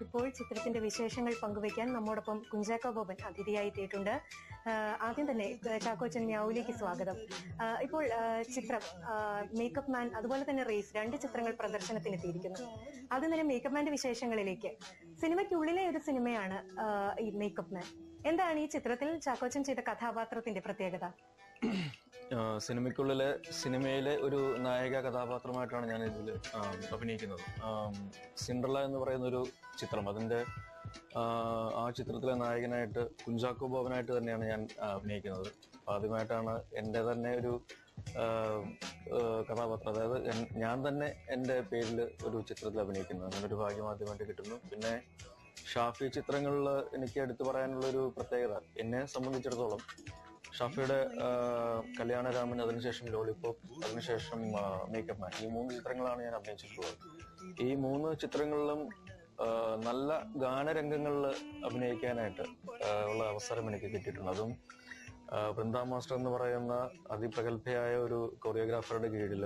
ഇപ്പോൾ ചിത്രത്തിന്റെ വിശേഷങ്ങൾ പങ്കുവയ്ക്കാൻ നമ്മോടൊപ്പം കുഞ്ചാക്കോ ബോബൻ അതിഥിയായി എത്തിയിട്ടുണ്ട്. ആദ്യം തന്നെ ചാക്കോച്ചൻ മ്യാവുലേക്ക് സ്വാഗതം. ഇപ്പോൾ ചിത്രം മേക്കപ്പ് മാൻ അതുപോലെ തന്നെ റേസ് 2 ചിത്രങ്ങൾ പ്രദർശനത്തിനെത്തിയിരിക്കുന്നു. ആദ്യം തന്നെ മേക്കപ്പ് മാന്റെ വിശേഷങ്ങളിലേക്ക്. സിനിമയ്ക്കുള്ളിലെ ഒരു സിനിമയാണ് ഈ മേക്കപ്പ് മാൻ. എന്താണ് ഈ ചിത്രത്തിൽ ചാക്കോച്ചൻ ചെയ്ത കഥാപാത്രത്തിന്റെ പ്രത്യേകത? സിനിമയിലെ ഒരു നായിക കഥാപാത്രമായിട്ടാണ് ഞാൻ ഇതിൽ അഭിനയിക്കുന്നത്. സിൻഡ്രല്ല എന്ന് പറയുന്ന ഒരു ചിത്രം, അതിന്റെ ആ ചിത്രത്തിലെ നായകനായിട്ട് കുഞ്ചാക്കോ ബോബനായിട്ട് തന്നെയാണ് ഞാൻ അഭിനയിക്കുന്നത്. ആദ്യമായിട്ടാണ് എൻ്റെ തന്നെ ഒരു കഥാപാത്രം, അതായത് ഞാൻ തന്നെ എൻ്റെ പേരിൽ ഒരു ചിത്രത്തിൽ അഭിനയിക്കുന്നത്. അങ്ങനെ ഒരു ഭാഗ്യം ആദ്യമായിട്ട് കിട്ടുന്നു. പിന്നെ ഷാഫി ചിത്രങ്ങളിൽ എനിക്ക് എടുത്തു പറയാനുള്ള ഒരു പ്രത്യേകത, എന്നെ സംബന്ധിച്ചിടത്തോളം ഷാഫിയുടെ കല്യാണരാമൻ, അതിനുശേഷം ലോലിപോപ്പ്, അതിനുശേഷം മേക്കപ്പ് മാൻ, ഈ 3 ചിത്രങ്ങളാണ് ഞാൻ അഭിനയിച്ചിട്ടുള്ളത്. ഈ 3 ചിത്രങ്ങളിലും നല്ല ഗാനരംഗങ്ങളിൽ അഭിനയിക്കാനായിട്ട് ഉള്ള അവസരം എനിക്ക് കിട്ടിയിട്ടുണ്ട്. അതും വൃന്ദ മാസ്റ്റർ എന്ന് പറയുന്ന അതിപ്രഗത്ഭയായ ഒരു കൊറിയോഗ്രാഫറുടെ കീഴിൽ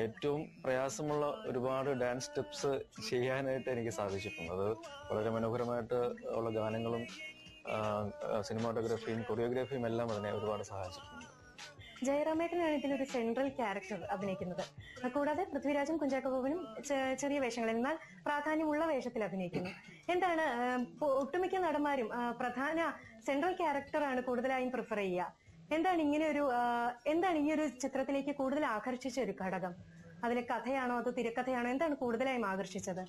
ഏറ്റവും പ്രയാസമുള്ള ഒരുപാട് ഡാൻസ് സ്റ്റെപ്സ് ചെയ്യാനായിട്ട് എനിക്ക് സാധിച്ചിട്ടുണ്ട്. അത് വളരെ മനോഹരമായിട്ട് ഉള്ള ഗാനങ്ങളും സിനിമാറ്റോഗ്രാഫിയും കൊറിയോഗ്രാഫിയും എല്ലാം അതിനെ ഒരുപാട് സഹായിച്ചിട്ടുണ്ട്. ജയറാമേട്ടനാണ് ഇതിലൊരു സെൻട്രൽ ക്യാരക്ടർ അഭിനയിക്കുന്നത്. കൂടാതെ പൃഥ്വിരാജും കുഞ്ചാക്കോ ബോബനും ചെറിയ വേഷങ്ങൾ, എന്നാൽ പ്രാധാന്യമുള്ള വേഷത്തിൽ അഭിനയിക്കുന്നു. എന്താണ് ഒട്ടുമിക്ക നടന്മാരും പ്രധാന സെൻട്രൽ ക്യാരക്ടറാണ് കൂടുതലായും പ്രിഫർ ചെയ്യുക. എന്താണ് ഈ ഒരു ചിത്രത്തിലേക്ക് കൂടുതൽ ആകർഷിച്ച ഒരു ഘടകം? അതിലെ കഥയാണോ അതോ തിരക്കഥയാണോ? എന്താണ് കൂടുതലായും ആകർഷിച്ചത്?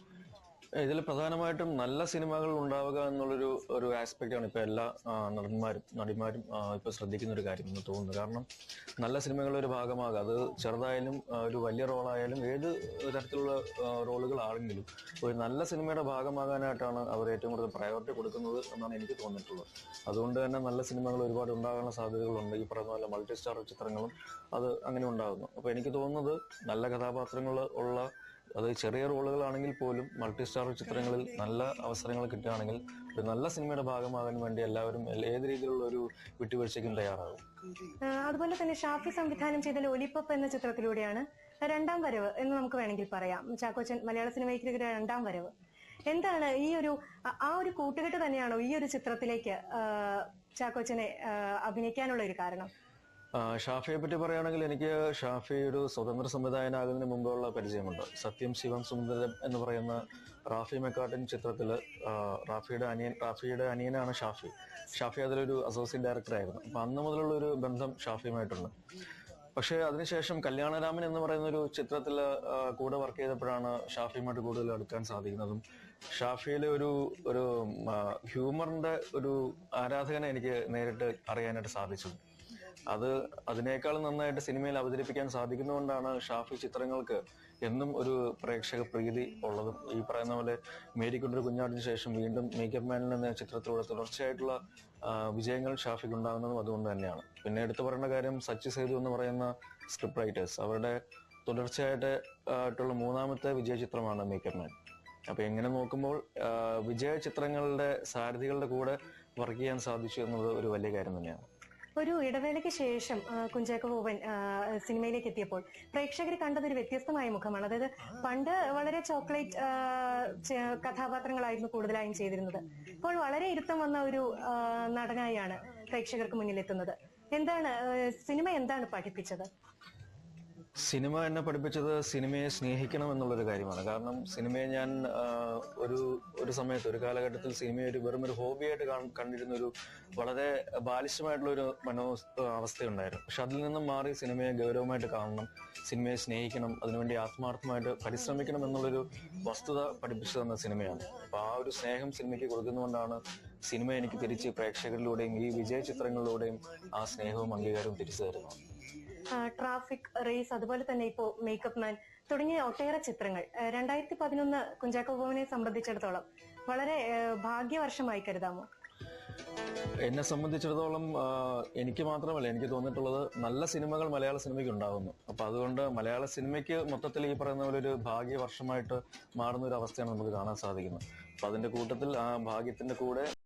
ഇതിൽ പ്രധാനമായിട്ടും നല്ല സിനിമകൾ ഉണ്ടാവുക എന്നുള്ളൊരു ആസ്പെക്ട് ആണ് ഇപ്പൊ എല്ലാ നടിമാരും ഇപ്പൊ ശ്രദ്ധിക്കുന്ന ഒരു കാര്യം എന്ന് തോന്നുന്നു. കാരണം നല്ല സിനിമകളുടെ ഒരു ഭാഗമാകുക, അത് ചെറുതായാലും ഒരു വലിയ റോളായാലും ഏത് തരത്തിലുള്ള റോളുകളാണെങ്കിലും ഒരു നല്ല സിനിമയുടെ ഭാഗമാകാനായിട്ടാണ് അവർ ഏറ്റവും കൂടുതൽ പ്രയോറിറ്റി കൊടുക്കുന്നത് എന്നാണ് എനിക്ക് തോന്നിയിട്ടുള്ളത്. അതുകൊണ്ട് തന്നെ നല്ല സിനിമകൾ ഒരുപാട് ഉണ്ടാകാനുള്ള സാധ്യതകളുണ്ട്. ഈ പറയുന്ന പോലെ മൾട്ടി സ്റ്റാർ ചിത്രങ്ങളും അത് അങ്ങനെ ഉണ്ടാകുന്നു. അപ്പൊ എനിക്ക് തോന്നുന്നത് നല്ല കഥാപാത്രങ്ങൾ ഉള്ള, അത് ചെറിയ റോളുകളാണെങ്കിൽ പോലും മൾട്ടി സ്റ്റാർ ചിത്രങ്ങളിൽ നല്ല അവസരങ്ങൾ കിട്ടുകയാണെങ്കിൽ ഒരു നല്ല സിനിമയുടെ ഭാഗമാകാൻ വേണ്ടി എല്ലാവരും ഏത് രീതിയിലുള്ള ഒരു വിട്ടുവീഴ്ചയ്ക്കും തയ്യാറാകും. അതുപോലെ തന്നെ ഷാഫി സംവിധാനം ചെയ്ത ലോലിപോപ്പ് എന്ന ചിത്രത്തിലൂടെയാണ് 2ാം വരവ് എന്ന് നമുക്ക് വേണമെങ്കിൽ പറയാം. ചാക്കോച്ചൻ മലയാള സിനിമയ്ക്ക് 2ാം വരവ്. എന്താണ് ആ ഒരു കൂട്ടുകെട്ട് തന്നെയാണോ ഈ ഒരു ചിത്രത്തിലേക്ക് ചാക്കോച്ചനെ അഭിനയിക്കാനുള്ള ഒരു കാരണം? ഷാഫിയെ പറ്റി പറയുകയാണെങ്കിൽ എനിക്ക് ഷാഫി ഒരു സ്വതന്ത്ര സംവിധായകനാകുന്നതിന് മുമ്പുള്ള പരിചയമുണ്ട്. സത്യം ശിവം സുന്ദരം എന്ന് പറയുന്ന റാഫി മെക്കാട്ടിൻ ചിത്രത്തില് റാഫിയുടെ അനിയനാണ് ഷാഫി അതിലൊരു അസോസിയേറ്റ് ഡയറക്ടറായിരുന്നു. അപ്പൊ അന്ന് മുതലുള്ള ഒരു ബന്ധം ഷാഫിയുമായിട്ടുണ്ട്. പക്ഷെ അതിനുശേഷം കല്യാണരാമൻ എന്ന് പറയുന്ന ഒരു ചിത്രത്തിൽ കൂടെ വർക്ക് ചെയ്തപ്പോഴാണ് ഷാഫിയുമായിട്ട് കൂടുതൽ അടുക്കാൻ സാധിക്കുന്നതും ഷാഫിയിലെ ഒരു ഹ്യൂമറിന്റെ ഒരു ആരാധകനെ എനിക്ക് നേരിട്ട് അറിയാനായിട്ട് സാധിച്ചത്. അതിനേക്കാളും നന്നായിട്ട് സിനിമയിൽ അവതരിപ്പിക്കാൻ സാധിക്കുന്നതുകൊണ്ടാണ് ഷാഫി ചിത്രങ്ങൾക്ക് എന്നും ഒരു പ്രേക്ഷക പ്രീതി ഉള്ളതും. ഈ പറയുന്ന പോലെ മേരിക്കൊണ്ടൊരു കുഞ്ഞാടിന് ശേഷം വീണ്ടും മേക്കപ്പ് മാനിൽ എന്ന ചിത്രത്തിലൂടെ തുടർച്ചയായിട്ടുള്ള വിജയങ്ങൾ ഷാഫിക്ക് ഉണ്ടാകുന്നതും അതുകൊണ്ട് തന്നെയാണ്. പിന്നെ എടുത്തു പറയേണ്ട കാര്യം സച്ചി സേതു എന്ന് പറയുന്ന സ്ക്രിപ്റ്റ് റൈറ്റേഴ്സ്, അവരുടെ തുടർച്ചയായിട്ടുള്ള 3ാമത്തെ വിജയ ചിത്രമാണ് മേക്കപ്പ് മാൻ. അപ്പൊ എങ്ങനെ നോക്കുമ്പോൾ വിജയ ചിത്രങ്ങളുടെ സാരഥികളുടെ കൂടെ വർക്ക് ചെയ്യാൻ സാധിച്ചു എന്നത് ഒരു വലിയ കാര്യം തന്നെയാണ്. ഒരു ഇടവേളയ്ക്ക് ശേഷം കുഞ്ചാക്കോ ബോബൻ സിനിമയിലേക്ക് എത്തിയപ്പോൾ പ്രേക്ഷകർ കണ്ടത് ഒരു വ്യത്യസ്തമായ മുഖമാണ്. അതായത് പണ്ട് വളരെ ചോക്ലേറ്റ് കഥാപാത്രങ്ങളായിരുന്നു കൂടുതലായും ചെയ്തിരുന്നത്. ഇപ്പോൾ വളരെ ഇരുത്തം വന്ന ഒരു നടനായാണ് പ്രേക്ഷകർക്ക് മുന്നിലെത്തുന്നത്. സിനിമ എന്താണ് പഠിപ്പിച്ചത്? സിനിമ എന്നെ പഠിപ്പിച്ചത് സിനിമയെ സ്നേഹിക്കണം എന്നുള്ളൊരു കാര്യമാണ്. കാരണം സിനിമയെ ഞാൻ ഒരു സമയത്ത്, ഒരു കാലഘട്ടത്തിൽ സിനിമയെ വെറും ഒരു ഹോബിയായിട്ട് കണ്ടിരുന്ന ഒരു വളരെ ബാലിശമായിട്ടുള്ള ഒരു അവസ്ഥയുണ്ടായിരുന്നു. പക്ഷെ അതിൽ നിന്നും മാറി സിനിമയെ ഗൗരവമായിട്ട് കാണണം, സിനിമയെ സ്നേഹിക്കണം, അതിനുവേണ്ടി ആത്മാർത്ഥമായിട്ട് പരിശ്രമിക്കണം എന്നുള്ളൊരു വസ്തുത പഠിപ്പിച്ചു തന്ന സിനിമയാണ്. അപ്പൊ ആ ഒരു സ്നേഹം സിനിമയ്ക്ക് കൊടുക്കുന്നതുകൊണ്ടാണ് സിനിമ എനിക്ക് തിരിച്ച് പ്രേക്ഷകരിലൂടെയും ഈ വിജയ ചിത്രങ്ങളിലൂടെയും ആ സ്നേഹവും അംഗീകാരവും തിരിച്ചു തരുന്നത്. ട്രാഫിക്, റേസ്, അതുപോലെ തന്നെ ഇപ്പോ മേക്കപ്പ് മാൻ തുടങ്ങിയ ഒട്ടേറെ ചിത്രങ്ങൾ 2011 കുഞ്ചാക്കോ ബോബനെ സംബന്ധിച്ചിടത്തോളം വളരെ ഭാഗ്യവർഷമായി കരുതാമോ? എന്നെ സംബന്ധിച്ചിടത്തോളം എനിക്ക് മാത്രമല്ല, എനിക്ക് തോന്നിയിട്ടുള്ളത് നല്ല സിനിമകൾ മലയാള സിനിമയ്ക്ക് ഉണ്ടാകുന്നു. അപ്പൊ അതുകൊണ്ട് മലയാള സിനിമയ്ക്ക് മൊത്തത്തിൽ ഈ പറയുന്ന പോലെ ഒരു ഭാഗ്യവർഷമായിട്ട് മാറുന്ന ഒരു അവസ്ഥയാണ് നമുക്ക് കാണാൻ സാധിക്കുന്നത്. അപ്പൊ അതിന്റെ കൂട്ടത്തിൽ ആ ഭാഗ്യത്തിന്റെ കൂടെ